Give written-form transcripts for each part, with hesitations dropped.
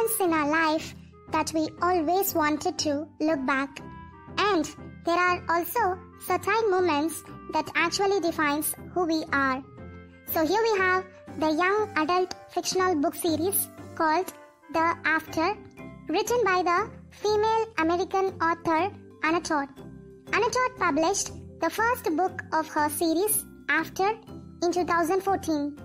moments in our life that we always wanted to look back. And there are also certain moments that actually defines who we are. So here we have the young adult fictional book series called The After, written by the female American author Anna Todd. Anna Todd published the first book of her series, After, in 2014.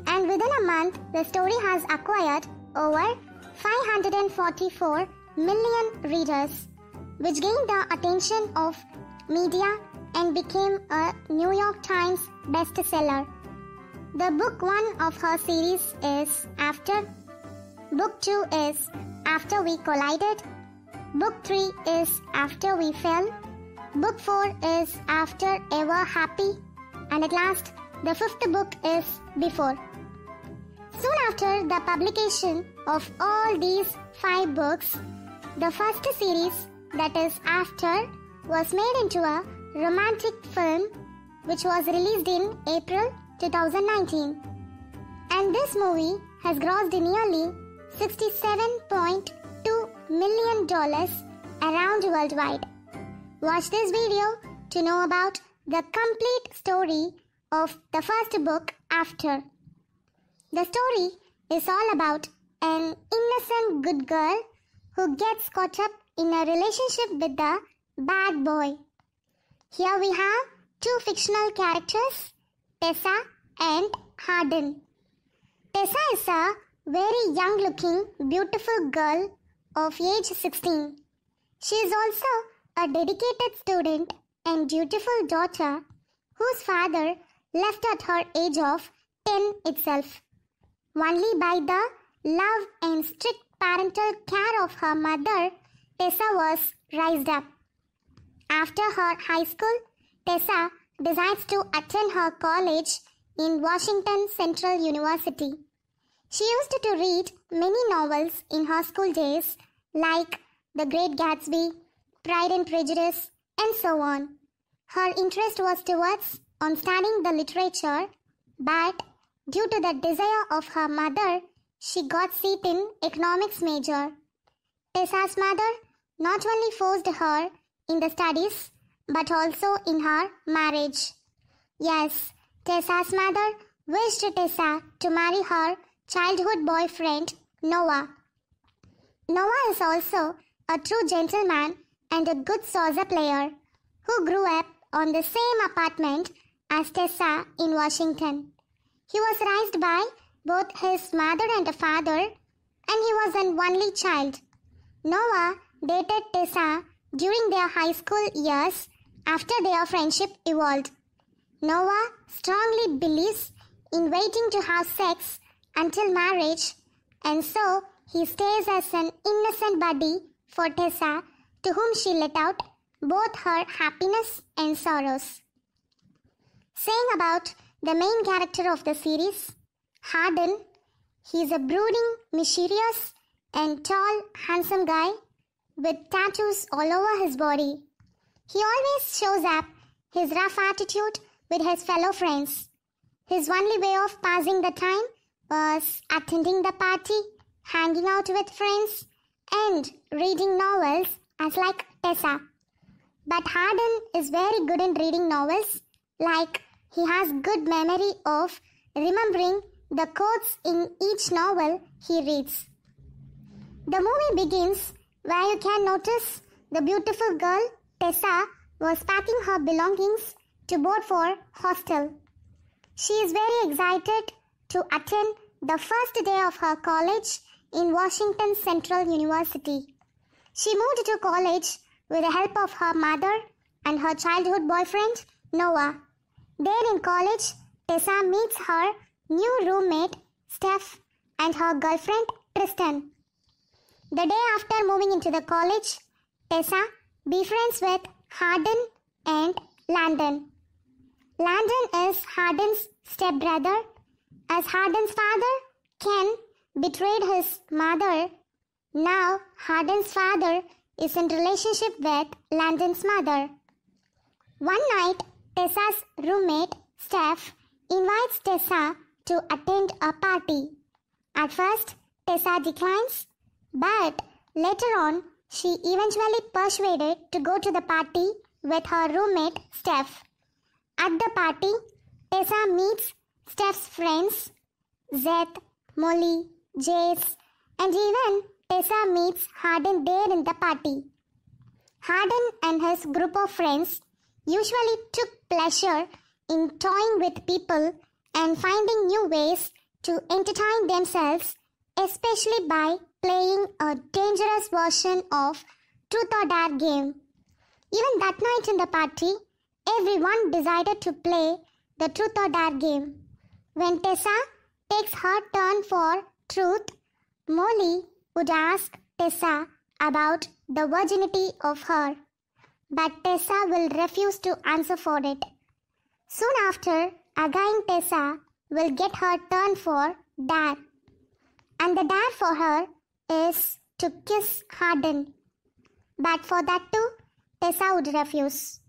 And within a month, the story has acquired over 544 million readers, which gained the attention of media and became a New York Times bestseller. The book 1 of her series is After. Book 2 is After We Collided. Book 3 is After We Fell. Book 4 is After Ever Happy. And at last, the 5th book is Before. Soon after the publication of all these 5 books, the first series, that is After, was made into a romantic film which was released in April 2019. And this movie has grossed nearly $67.2 million around worldwide. Watch this video to know about the complete story of the first book, After. The story is all about an innocent good girl who gets caught up in a relationship with a bad boy. Here we have 2 fictional characters, Tessa and Hardin. Tessa is a very young-looking, beautiful girl of age 16. She is also a dedicated student and dutiful daughter whose father left at her age of 10 itself. Only by the love and strict parental care of her mother, Tessa was raised up. After her high school, Tessa decides to attend her college in Washington Central University. She used to read many novels in her school days like The Great Gatsby, Pride and Prejudice, and so on. Her interest was towards on studying the literature, but due to the desire of her mother, she got seat in economics major. Tessa's mother not only forced her in the studies, but also in her marriage. Yes, Tessa's mother wished Tessa to marry her childhood boyfriend, Noah. Noah is also a true gentleman and a good saucer player who grew up on the same apartment as Tessa in Washington. He was raised by both his mother and father, and he was an only child. Noah dated Tessa during their high school years after their friendship evolved. Noah strongly believes in waiting to have sex until marriage, and so he stays as an innocent buddy for Tessa, to whom she let out both her happiness and sorrows. Saying about the main character of the series, Hardin, he is a brooding, mysterious, and tall, handsome guy with tattoos all over his body. He always shows up his rough attitude with his fellow friends. His only way of passing the time was attending the party, hanging out with friends, and reading novels as like Tessa. But Hardin is very good in reading novels, like he has good memory of remembering the quotes in each novel he reads. The movie begins where you can notice the beautiful girl Tessa was packing her belongings to board for hostel. She is very excited to attend the first day of her college in Washington Central University. She moved to college with the help of her mother and her childhood boyfriend, Noah. There in college, Tessa meets her new roommate, Steph, and her girlfriend, Tristan. The day after moving into the college, Tessa befriends with Hardin and Landon. Landon is Hardin's stepbrother, as Hardin's father, Ken, betrayed his mother. Now Hardin's father is in relationship with Landon's mother. One night, Tessa's roommate, Steph, invites Tessa to attend a party. At first, Tessa declines, But later on, she eventually persuaded to go to the party with her roommate Steph. At the party, Tessa meets Steph's friends, Zeth, Molly, Jace, and even Tessa meets Hardin there in the party. Hardin and his group of friends usually took pleasure in toying with people and finding new ways to entertain themselves, especially by playing a dangerous version of Truth or Dare game. Even that night in the party, everyone decided to play the Truth or Dare game. When Tessa takes her turn for truth, Molly would ask Tessa about the virginity of her, but Tessa will refuse to answer for it. Soon after, again Tessa will get her turn for dare, and the dare for her is to kiss Hardin. But for that too, Tessa would refuse.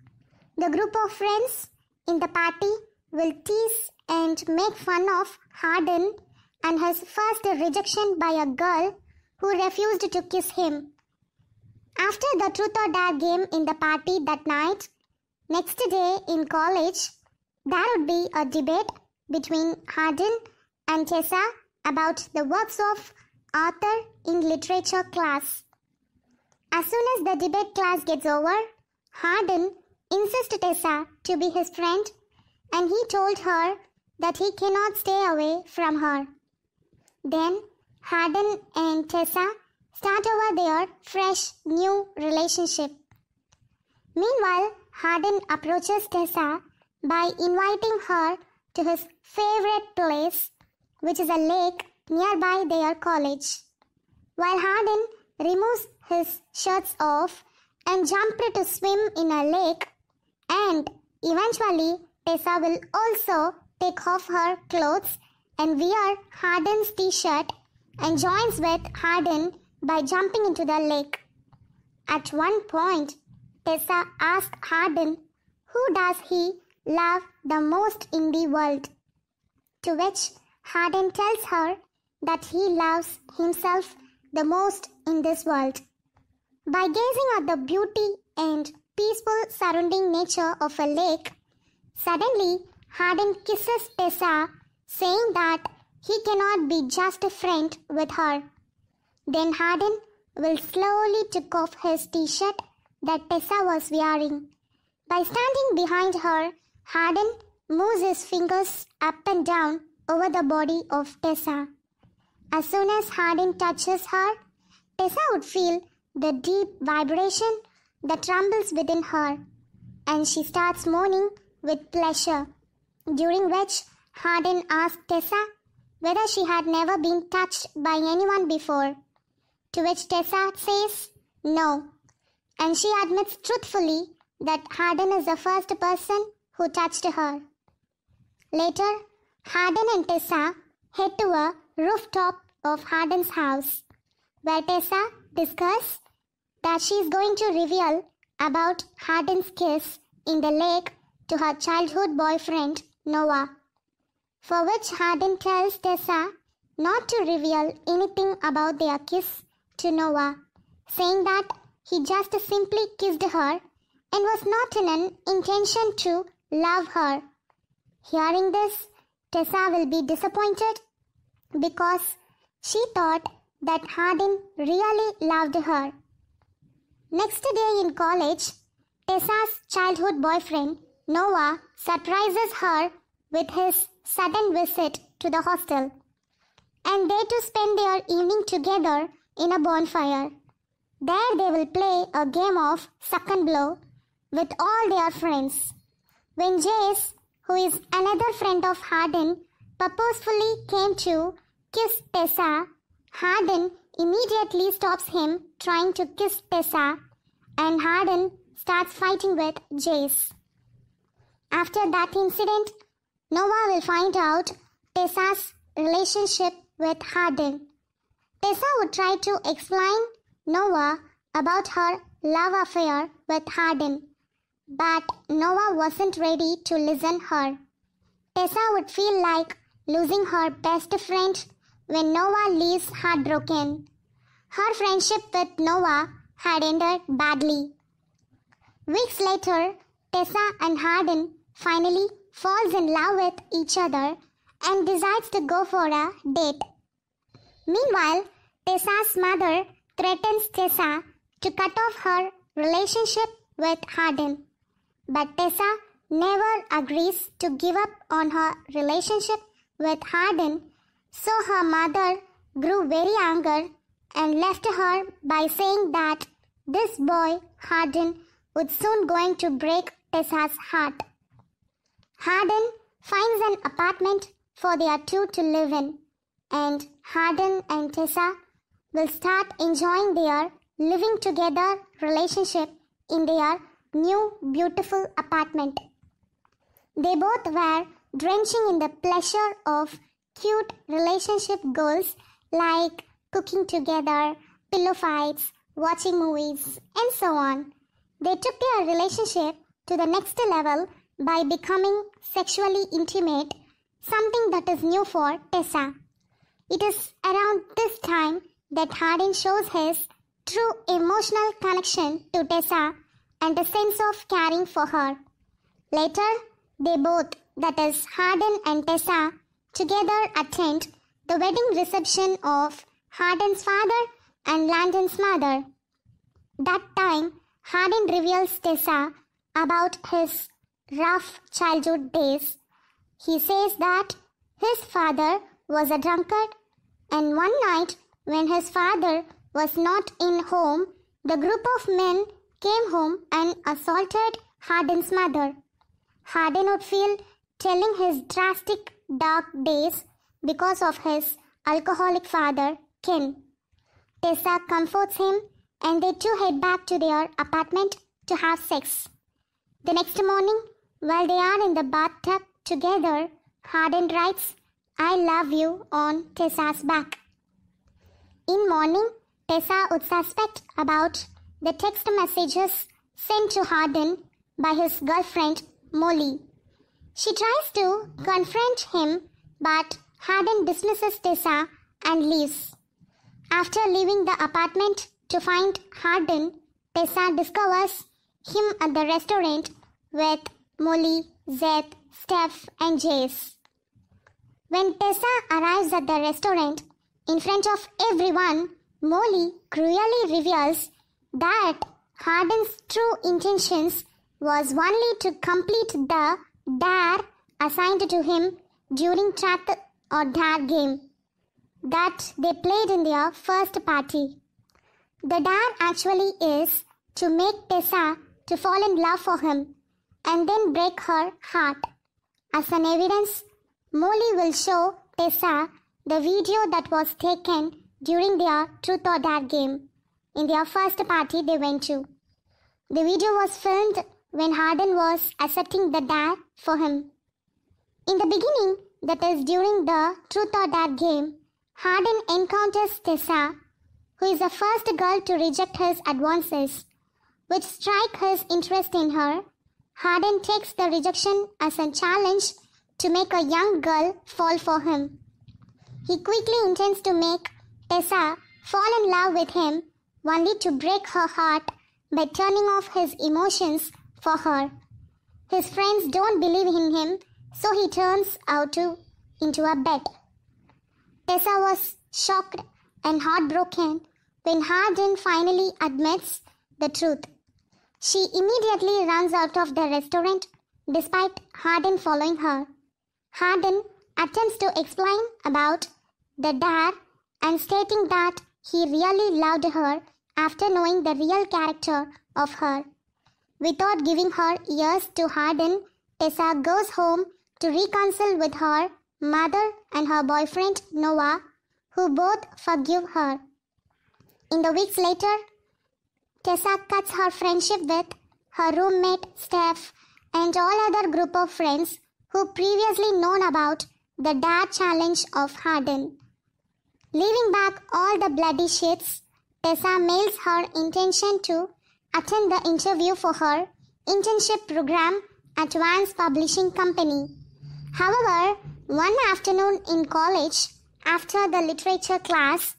The group of friends in the party will tease and make fun of Hardin and his first rejection by a girl who refused to kiss him. After the Truth or Dare game in the party that night, next day in college, there would be a debate between Hardin and Tessa about the works of Arthur in literature class. As soon as the debate class gets over, Hardin insists Tessa to be his friend, and he told her that he cannot stay away from her. Then Hardin and Tessa start over their fresh new relationship. Meanwhile, Hardin approaches Tessa by inviting her to his favorite place, which is a lake nearby their college. While Hardin removes his shirts off and jumps to swim in a lake, and eventually Tessa will also take off her clothes and wear Hardin's t-shirt and joins with Hardin by jumping into the lake. At one point, Tessa asks Hardin who does he love the most in the world, to which Hardin tells her that he loves himself the most in this world. By gazing at the beauty and peaceful surrounding nature of a lake, suddenly Hardin kisses Tessa, saying that he cannot be just a friend with her. Then Hardin will slowly take off his t-shirt that Tessa was wearing. By standing behind her, Hardin moves his fingers up and down over the body of Tessa. As soon as Hardin touches her, Tessa would feel the deep vibration that trembles within her, and she starts moaning with pleasure, during which Hardin asks Tessa whether she had never been touched by anyone before, to which Tessa says no, and she admits truthfully that Hardin is the first person who touched her. Later, Hardin and Tessa head to a rooftop of Hardin's house, where Tessa discusses that she is going to reveal about Hardin's kiss in the lake to her childhood boyfriend Noah, for which Hardin tells Tessa not to reveal anything about their kiss to Noah, saying that he just simply kissed her and was not in an intention to love her. Hearing this, Tessa will be disappointed because she thought that Hardin really loved her. Next day in college, Tessa's childhood boyfriend Noah surprises her with his sudden visit to the hostel, and they two spend their evening together in a bonfire. There they will play a game of suck and blow with all their friends. When Jace, who is another friend of Hardin, purposefully came to kiss Tessa, Hardin immediately stops him trying to kiss Tessa, and Hardin starts fighting with Jace. After that incident, Noah will find out Tessa's relationship with Hardin. Tessa would try to explain Noah about her love affair with Hardin, but Noah wasn't ready to listen her. Tessa would feel like losing her best friend when Noah leaves heartbroken. her friendship with Noah had ended badly. Weeks later, Tessa and Hardin finally falls in love with each other and decides to go for a date. Meanwhile, Tessa's mother threatens Tessa to cut off her relationship with Hardin. But Tessa never agrees to give up on her relationship with Hardin, so her mother grew very angry and left her by saying that this boy, Hardin, would soon going to break Tessa's heart. Hardin finds an apartment for their two to live in, and Hardin and Tessa will start enjoying their living together relationship in their new beautiful apartment. They both were drenching in the pleasure of cute relationship goals like cooking together, pillow fights, watching movies, and so on. They took their relationship to the next level by becoming sexually intimate, something that is new for Tessa. It is around this time that Hardin shows his true emotional connection to Tessa and a sense of caring for her. Later, they both, that is Hardin and Tessa, together attend the wedding reception of Hardin's father and Landon's mother. That time, Hardin reveals Tessa about his rough childhood days. He says that his father was a drunkard, and one night when his father was not in home, the group of men came home and assaulted Hardin's mother. Hardin would feel telling his drastic dark days because of his alcoholic father, Ken. Tessa comforts him and they two head back to their apartment to have sex. The next morning, while they are in the bathtub together, Hardin writes, "I love you" on Tessa's back. In morning, Tessa would suspect about the text messages sent to Hardin by his girlfriend, Molly. She tries to confront him, but Hardin dismisses Tessa and leaves. After leaving the apartment to find Hardin, Tessa discovers him at the restaurant with Molly, Zeth, Steph, and Jace. When Tessa arrives at the restaurant, in front of everyone, Molly cruelly reveals that Hardin's true intentions was only to complete the dare assigned to him during Truth or Dare game that they played in their first party. The dare actually is to make Tessa to fall in love for him and then break her heart. As an evidence, Molly will show Tessa the video that was taken during their Truth or Dare game in their first party they went to. The video was filmed when Hardin was accepting the dare for him. In the beginning, that is during the Truth or Dare game, Hardin encounters Tessa, who is the first girl to reject his advances, which strike his interest in her. Hardin takes the rejection as a challenge to make a young girl fall for him. He quickly intends to make Tessa fall in love with him, only to break her heart by turning off his emotions for her. His friends don't believe in him, so he turns out into a bet. Tessa was shocked and heartbroken when Hardin finally admits the truth. She immediately runs out of the restaurant despite Hardin following her. Hardin attempts to explain about the dare and stating that he really loved her after knowing the real character of her. Without giving her ears to Hardin, Tessa goes home to reconcile with her mother and her boyfriend Noah, who both forgive her. In the weeks later, Tessa cuts her friendship with her roommate Steph and all other group of friends who previously known about the dare challenge of Hardin. Leaving back all the bloody shits, Tessa mails her intention to attend the interview for her internship program at Vance Publishing Company. However, one afternoon in college, after the literature class,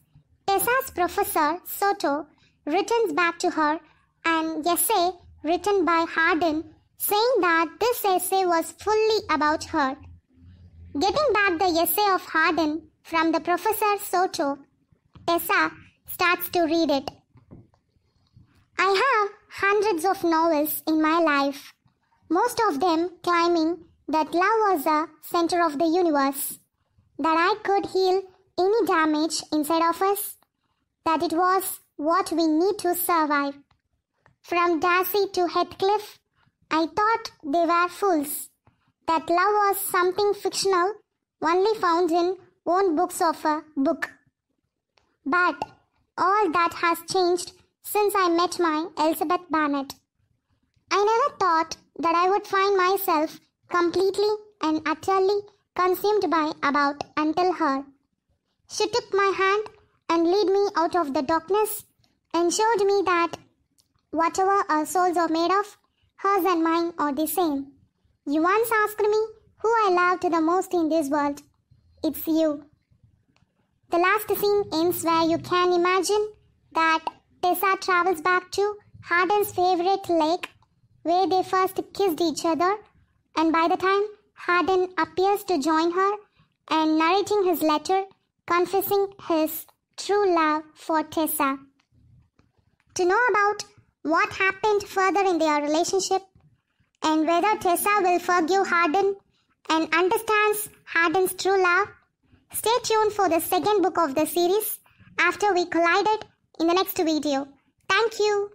Tessa's professor, Soto, returns back to her an essay written by Hardin saying that this essay was fully about her. Getting back the essay of Hardin from the Professor Soto, Tessa starts to read it. I have hundreds of novels in my life, most of them claiming that love was the center of the universe, that I could heal any damage inside of us, that it was what we need to survive. From Darcy to Heathcliff, I thought they were fools, that love was something fictional only found in own books of a book. But all that has changed since I met my Elizabeth Bennet. I never thought that I would find myself completely and utterly consumed by about until her. She took my hand and led me out of the darkness and showed me that whatever our souls are made of, hers and mine are the same. You once asked me who I loved the most in this world. It's you. The last scene ends where you can imagine that Tessa travels back to Hardin's favorite lake where they first kissed each other, and by the time Hardin appears to join her and narrating his letter confessing his true love for Tessa. To know about what happened further in their relationship and whether Tessa will forgive Hardin and understands Hardin's true love, stay tuned for the second book of the series after we collided in the next video. Thank you.